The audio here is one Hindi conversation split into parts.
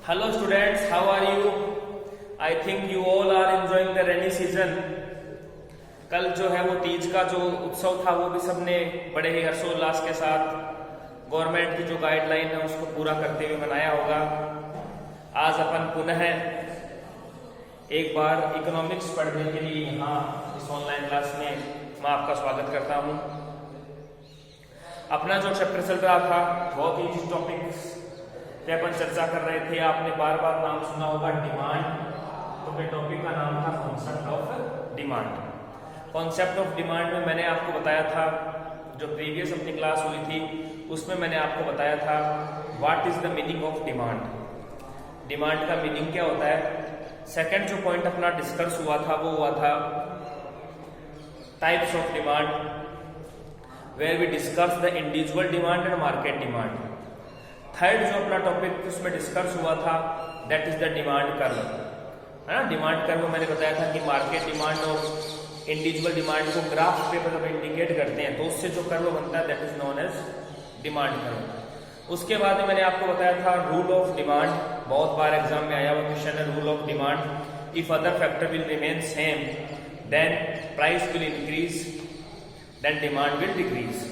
Hello students, how are you? I think you all are enjoying the rainy season. कल जो है वो तीज का जो उत्सव था वो भी सबने बड़े ही हर्षोल्लास के साथ गवर्नमेंट की जो गाइडलाइन है उसको पूरा करते हुए मनाया होगा। आज अपन पुनः एक बार इकोनॉमिक्स पढ़ने के लिए यहाँ इस ऑनलाइन क्लास में मैं आपका स्वागत करता हूँ। अपना जो चैप्टर चल रहा था बहुत ही इस टॉपिक्स पे अपन चर्चा कर रहे थे। आपने बार बार नाम सुना होगा डिमांड, तो फिर टॉपिक का नाम था concept of demand. Concept of demand में मैंने आपको बताया था, जो प्रीवियस अपनी क्लास हुई थी उसमें मैंने आपको बताया था what is the meaning of demand. Demand का मीनिंग क्या होता है। सेकंड जो पॉइंट अपना डिस्कस हुआ था वो हुआ था types of demand, where we discuss the individual demand and market demand. Third जो अपना टॉपिक उसमें डिस्कस हुआ था that is the demand curve, है ना। डिमांड कर्व मैंने बताया था कि मार्केट डिमांड और इंडिविजुअल डिमांड को ग्राफ पे जब इंडिकेट करते हैं तो उससे जो कर्व बनता है that is known as demand curve. उसके बाद में मैंने आपको बताया था रूल ऑफ डिमांड, बहुत बार एग्जाम में आया हुआ क्वेश्चन है rule of demand. If other factor will remain same then price will increase then demand will decrease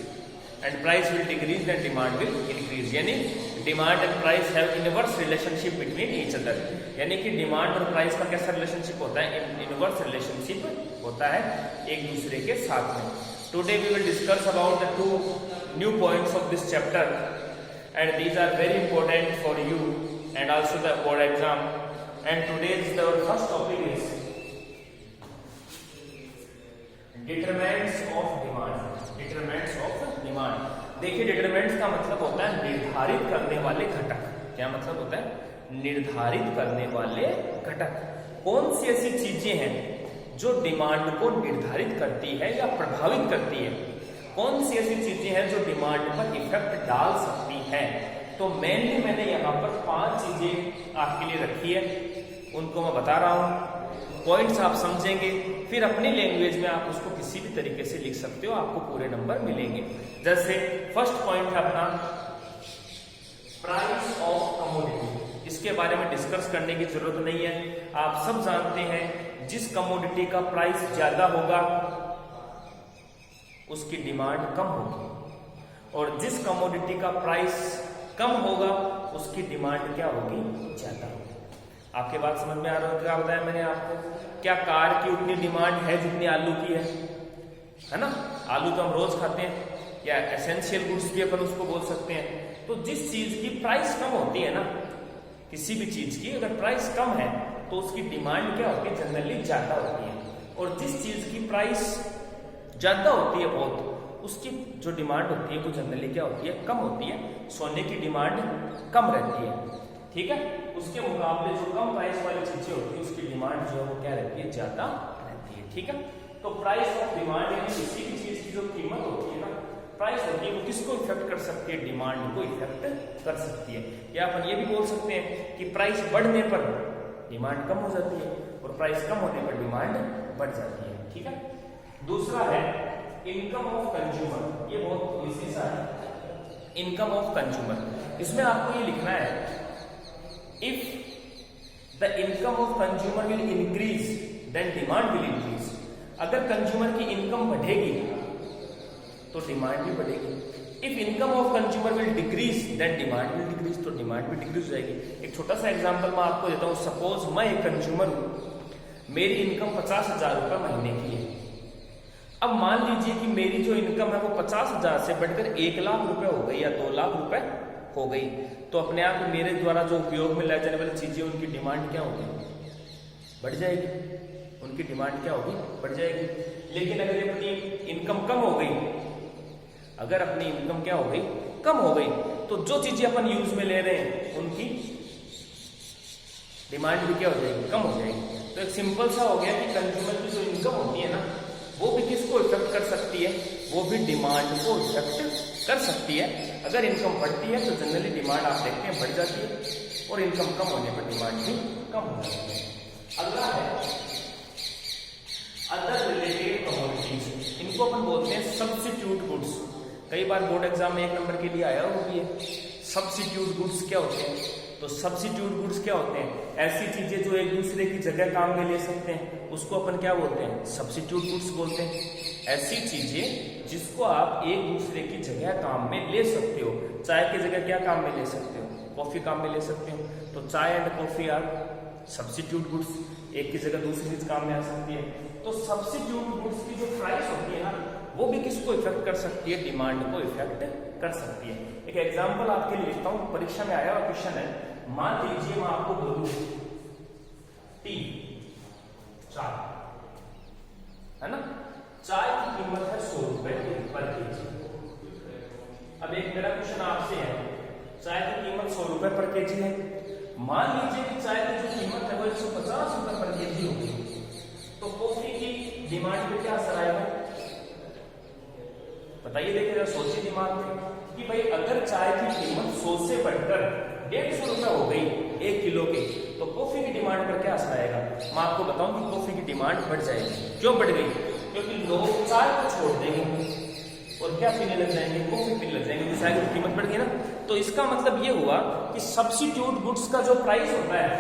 and price will decrease then demand will increase. यानी demand and price have inverse relationship between each other, यानी कि डिमांड और प्राइस का कैसा रिलेशनशिप होता है, इनवर्स रिलेशनशिप होता है एक दूसरे के साथ में। Today we will discuss about the two new points of this chapter and these are very important for you and also the board exam. And todays the first topic is determinants of demand. Determinants of demand, देखिए डिटरमिनेंट्स का मतलब होता है निर्धारित करने वाले घटक। क्या मतलब होता है, निर्धारित करने वाले घटक। कौन सी ऐसी चीजें हैं जो डिमांड को निर्धारित करती है या प्रभावित करती है, कौन सी ऐसी चीजें हैं जो डिमांड पर इफेक्ट डाल सकती हैं। तो मेनली मैंने यहाँ पर 5 चीजें आपके लिए रखी है, उनको मैं बता रहा हूँ। पॉइंट्स आप समझेंगे, फिर अपनी लैंग्वेज में आप उसको किसी भी तरीके से लिख सकते हो, आपको पूरे नंबर मिलेंगे। जैसे फर्स्ट पॉइंट है अपना प्राइस ऑफ कमोडिटी। इसके बारे में डिस्कस करने की जरूरत नहीं है, आप सब जानते हैं जिस कमोडिटी का प्राइस ज्यादा होगा उसकी डिमांड कम होगी, और जिस कमोडिटी का प्राइस कम होगा उसकी डिमांड क्या होगी, ज्यादा होगी। आपके बात समझ में आ रहा है। क्या बताया मैंने आपको, क्या कार की उतनी डिमांड है जितनी आलू की है ना। आलू तो हम रोज खाते हैं, या एसेंशियल गुड्स भी अपन उसको बोल सकते हैं। तो जिस चीज की प्राइस कम होती है ना, किसी भी चीज की अगर प्राइस कम है तो उसकी डिमांड क्या होती है, जनरली ज्यादा होती है। और जिस चीज की प्राइस ज्यादा होती है बहुत, उसकी जो डिमांड होती है वो जनरली क्या होती है, कम होती है। सोने की डिमांड कम रहती है, ठीक है। उसके मुकाबले जो कम प्राइस वाली चीजें होती है उसकी डिमांड जो है वो क्या रहती है, ज्यादा रहती है, ठीक है। तो प्राइस ऑफ डिमांड यानी किसी भी चीज की जो कीमत होती है ना, प्राइस होती है, वो किसको इफेक्ट कर सकती है, डिमांड को इफेक्ट कर सकती है। या अपन ये भी बोल सकते हैं कि प्राइस बढ़ने पर डिमांड कम हो जाती है और प्राइस कम होने पर डिमांड बढ़ जाती है, ठीक है। दूसरा है इनकम ऑफ कंज्यूमर, ये बहुत विशेष है। इनकम ऑफ कंज्यूमर, इसमें आपको ये लिखना है if the income of consumer will increase then demand will increase. अगर कंज्यूमर की इनकम बढ़ेगी तो डिमांड भी बढ़ेगी। If income of consumer will decrease then demand will decrease, तो डिमांड भी डिक्रीज हो जाएगी। एक छोटा सा एग्जांपल मैं आपको देता हूँ। सपोज मैं एक कंज्यूमर हूँ, मेरी इनकम 50,000 रुपये महीने की है। अब मान लीजिए कि मेरी जो इनकम है वो 50,000 से बढ़कर 1 लाख रुपए हो गई या 2 लाख रुपए हो गई, तो अपने आप मेरे द्वारा जो उपयोग में लाई जाने वाली चीजें उनकी डिमांड क्या होगी, बढ़ जाएगी। उनकी डिमांड क्या होगी, बढ़ जाएगी। लेकिन अगर अपनी इनकम कम हो गई, अगर अपनी इनकम क्या हो गई, कम हो गई, तो जो चीजें अपन यूज में ले रहे हैं उनकी डिमांड भी क्या हो जाएगी, कम हो जाएगी। तो एक सिंपल सा हो गया कि कंज्यूमर की जो इनकम होती है ना, वो भी किसको इफेक्ट कर सकती है, वो भी डिमांड को इफेक्ट कर सकती है। अगर इनकम बढ़ती है तो जनरली डिमांड आप देखते हैं बढ़ जाती है, और इनकम कम होने पर डिमांड भी कम हो जाती है। अगला है अदर रिलेटेड कमोडिटीज, इनको अपन बोलते हैं सब्स्टिट्यूट गुड्स। कई बार बोर्ड एग्जाम में 1 नंबर के लिए आया वो भी है। सब्स्टिट्यूट गुड्स क्या होते हैं, तो सब्स्टिट्यूट गुड्स क्या होते हैं? ऐसी चीजें जो एक दूसरे की जगह काम में ले सकते हैं उसको अपन क्या बोलते हैं? सब्स्टिट्यूट गुड्स बोलते हैं। ऐसी चीजें जिसको आप एक दूसरे की जगह काम में ले सकते हो। चाय की जगह क्या काम में ले सकते हो? कॉफी काम में ले सकते हो। तो chai and coffee are substitute goods, एक की जगह दूसरी चीज काम में आ सकती है। तो सब्स्टिट्यूट गुड्स की जो प्राइस होती है ना, वो भी किसको इफेक्ट कर सकती है? डिमांड को इफेक्ट कर सकती है। एक एग्जांपल आपके लिए लिखता हूं, परीक्षा में आया हुआ क्वेश्चन है। मान लीजिए मैं आपको बोलूं टी, चाय, है ना, चाय की कीमत है 100 रुपए पर केजी। अब एक मेरा क्वेश्चन आपसे है, चाय की कीमत 100 रुपए पर केजी है। मान लीजिए कि चाय की जो कीमत है वो 150 रुपए पर केजी होगी, तो कॉफी की डिमांड पे क्या असर आएगा? बताइए, देखिए सोचिए दिमाग में कि भाई अगर चाय की कीमत 100 से बढ़कर 150 रुपए हो गई 1 किलो की, तो कॉफी की डिमांड पर क्या असर आएगा? मैं आपको बताऊं कि कॉफी की डिमांड बढ़ जाएगी। क्यों बढ़ गई? क्योंकि लोग चाय को छोड़ देंगे और क्या पीने लग जाएंगे? कॉफी पीने लग जाएंगे। चाय की कीमत बढ़ गई ना, तो इसका मतलब ये हुआ कि सब्स्टिट्यूट गुड्स का जो प्राइस होता है,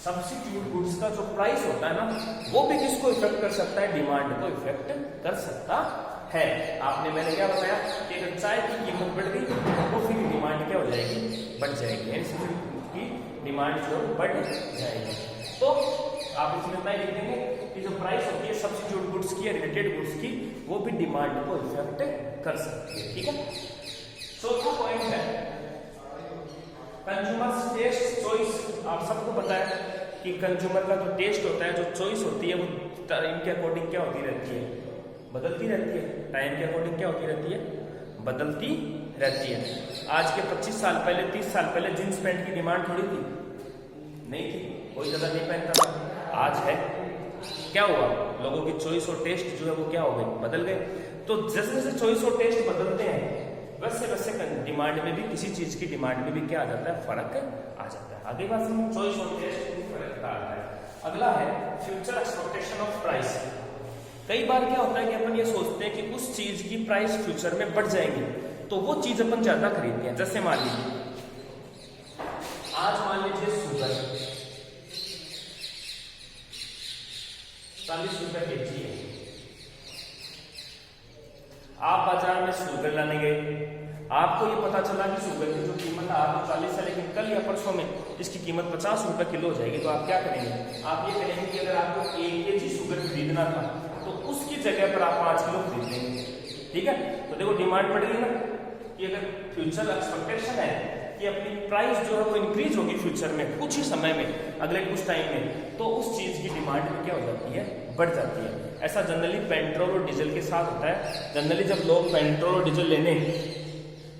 सब्स्टिट्यूट गुड्स का जो प्राइस होता है ना, वो भी किसको इफेक्ट कर सकता है? डिमांड को इफेक्ट कर सकता है। मैंने क्या बताया कि अगर चाय की कीमत बढ़ गई तो कॉफी की डिमांड क्या हो जाएगी? बढ़ जाएगी, यानी की डिमांड जो बढ़ जाएगी। तो आप इसमें इतना लिख देंगे कि जो प्राइस होती है सब्स्टिट्यूट गुड्स की या रिलेटेड गुड्स की, वो भी डिमांड को इफेक्ट कर सकती है। ठीक है। चौथा पॉइंट है कंज्यूमर्स टेस्ट चॉइस। आप सबको पता है कि कंज्यूमर का जो टेस्ट होता है, जो चॉइस होती है, वो टाइम के अकॉर्डिंग क्या होती रहती है? बदलती रहती है। टाइम के अकॉर्डिंग क्या होती रहती है? बदलती रहती है। आज के 25 साल पहले, 30 साल पहले जींस पैंट की डिमांड थोड़ी थी, नहीं थी, कोई ज्यादा नहीं पहनता था। आज है। क्या हुआ? लोगों की चॉइस और टेस्ट जो है वो क्या हो गए? बदल गए। तो जैसे जैसे चॉइस और टेस्ट बदलते हैं, वैसे वैसे डिमांड में भी, किसी चीज की डिमांड में भी क्या आ जाता है? फर्क आ जाता है। आगे बात सुनो, चॉइस और टेस्ट में फर्क आता है। अगला है फ्यूचर एक्सपेक्टेशन ऑफ प्राइस। कई बार क्या होता है कि अपन ये सोचते हैं कि उस चीज की प्राइस फ्यूचर में बढ़ जाएगी, तो वो चीज अपन ज्यादा खरीदते हैं। जैसे मान लीजिए आज मान लीजिए शुगर 40 रुपए केजी है। आप बाजार में शुगर लाने गए, आपको ये पता चला कि शुगर की जो कीमत आज 40 है, लेकिन कल या परसों में इसकी कीमत 50 रुपए किलो हो जाएगी। तो आप क्या करेंगे? आप ये करेंगे कि अगर आपको 1 केजी शुगर खरीदना था तो उसकी जगह पर आप 5 किलो खरीद लेंगे। ठीक है। तो देखो डिमांड बढ़ गई ना, कि अगर फ्यूचर एक्सपेक्टेशन है कि अपनी प्राइस जो है वो इंक्रीज होगी फ्यूचर में, कुछ ही समय में, अगले कुछ टाइम में, तो उस चीज की डिमांड भी क्या हो जाती है? बढ़ जाती है। ऐसा जनरली पेट्रोल और डीजल के साथ होता है। जनरली जब लोग पेट्रोल और डीजल लेने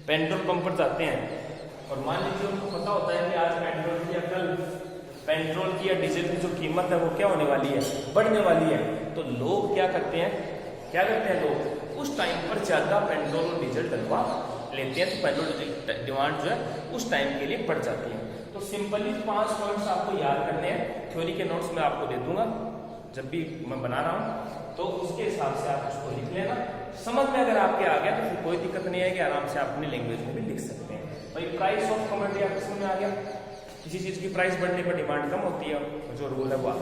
पेट्रोल पंप पर जाते हैं और मान लीजिए उनको पता होता है कि आज पेट्रोल की या कल पेट्रोल की या डीजल की जो कीमत है वो क्या होने वाली है? बढ़ने वाली है। तो लोग क्या करते हैं? लोग उस टाइम पर ज्यादा पेट्रोल और डीजल डलवा लेते हैं, तो पेट्रोल डीजल डिमांड जो है उस टाइम के लिए बढ़ जाती है। तो सिंपली 5 पॉइंट्स आपको याद करने हैं। थ्योरी के नोट्स में आपको दे दूंगा जब भी मैं बना रहा हूं, तो उसके हिसाब से आप उसको लिख लेना। समझ में अगर आपके आ गया तो फिर कोई दिक्कत नहीं आएगी, आराम से आप अपनी लैंग्वेज में भी लिख सकते हैं। भाई प्राइस ऑफ कमोडिटी आपको समझ में आ गया? किसी चीज की प्राइस बढ़ने पर डिमांड कम होती है, जो रूल है वो।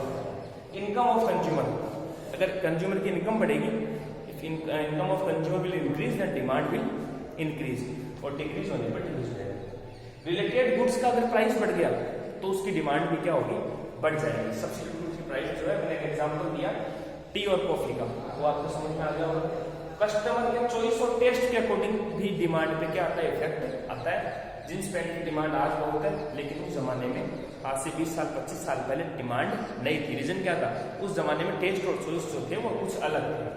इनकम ऑफ कंज्यूमर, अगर कंज्यूमर की इनकम बढ़ेगी, income of consumer will increase that demand will increase, और डिक्रीज होने पर डिक्रीज हो जाएगा। रिलेटेड गुड्स का अगर प्राइस बढ़ गया तो उसकी डिमांड भी क्या होगी? बढ़ जाएगी। सब्स्टिट्यूट की प्राइस जो है, मैंने एक एग्जांपल दिया टी और कॉफी का, वो आपको समझ में आ गया होगा। कस्टमर के चॉइस और टेस्ट के अकॉर्डिंग भी डिमांड पे क्या आता है? इफेक्ट आता है। जींस पैंट की डिमांड आज बहुत है, लेकिन उस जमाने में आज से 20 साल 25 साल पहले डिमांड नहीं थी। रीजन क्या था? उस जमाने में टेस्ट और चॉइस जो थे वो कुछ अलग थे।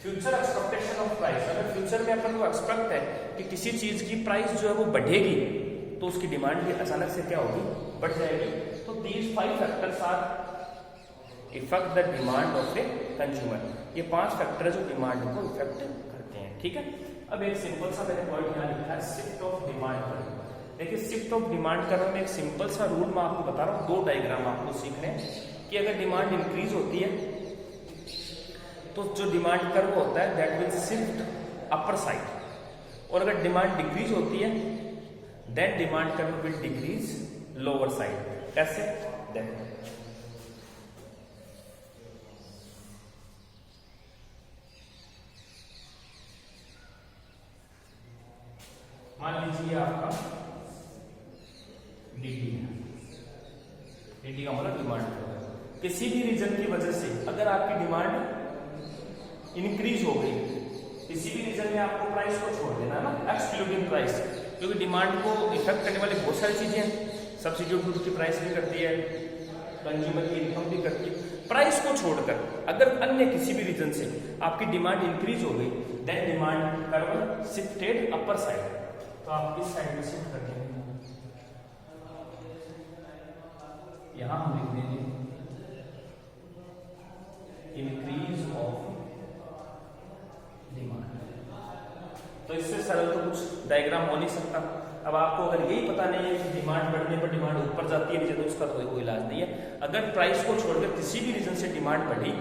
फ्यूचर एक्सपेक्टेशन ऑफ प्राइस, अगर फ्यूचर में अपन को एक्सपेक्ट है कि किसी चीज की प्राइस जो है वो बढ़ेगी, तो उसकी डिमांड भी अचानक से क्या होगी? बढ़ जाएगी। तो these 5 factors are effect the demand of a consumer. ये 5 फैक्टर है जो डिमांड को इफेक्ट करते हैं। ठीक है। अब एक सिंपल सा मैंने पॉइंट यहाँ लिखा है, शिफ्ट ऑफ डिमांड कर्व। देखिए शिफ्ट ऑफ डिमांड कर्व में एक सिंपल सा रूल मैं आपको बता रहा हूँ, 2 डायग्राम आपको सीख रहे हैं कि अगर डिमांड इंक्रीज होती है तो जो डिमांड कर्व होता है that will shift upper side, और अगर डिमांड डिक्रीज होती है then demand curve will decrease lower side. कैसे? देखो, मान लीजिए आपका डीडी है, डीडी का मतलब डिमांड कर्व। किसी भी रीजन की वजह से अगर आपकी डिमांड इंक्रीज हो गई, किसी भी रीजन में आपको प्राइस को छोड़ देना है ना, एक्सक्लूडिंग प्राइस, क्योंकि डिमांड को इफेक्ट करने वाली बहुत सारी चीजें हैं। सब्सिट्यूट गुड्स की प्राइस भी करती है, कंज्यूमर की इनकम भी करती है। प्राइस को छोड़कर अगर अन्य किसी भी रीजन से आपकी डिमांड इंक्रीज हो गई, then demand curve shifted upper side. तो आप इस साइड में शिफ्ट कर देंगे, यहां हम लिख देंगे इंक्रीज ऑफ डिमांड। तो इससे सरल तो कुछ डायग्राम हो नहीं सकता। अब आपको अगर यही पता नहीं है कि डिमांड बढ़ने पर डिमांड ऊपर जाती है नीचे, तो उसका कोई इलाज नहीं है। अगर प्राइस को छोड़कर किसी भी रीजन से डिमांड बढ़ी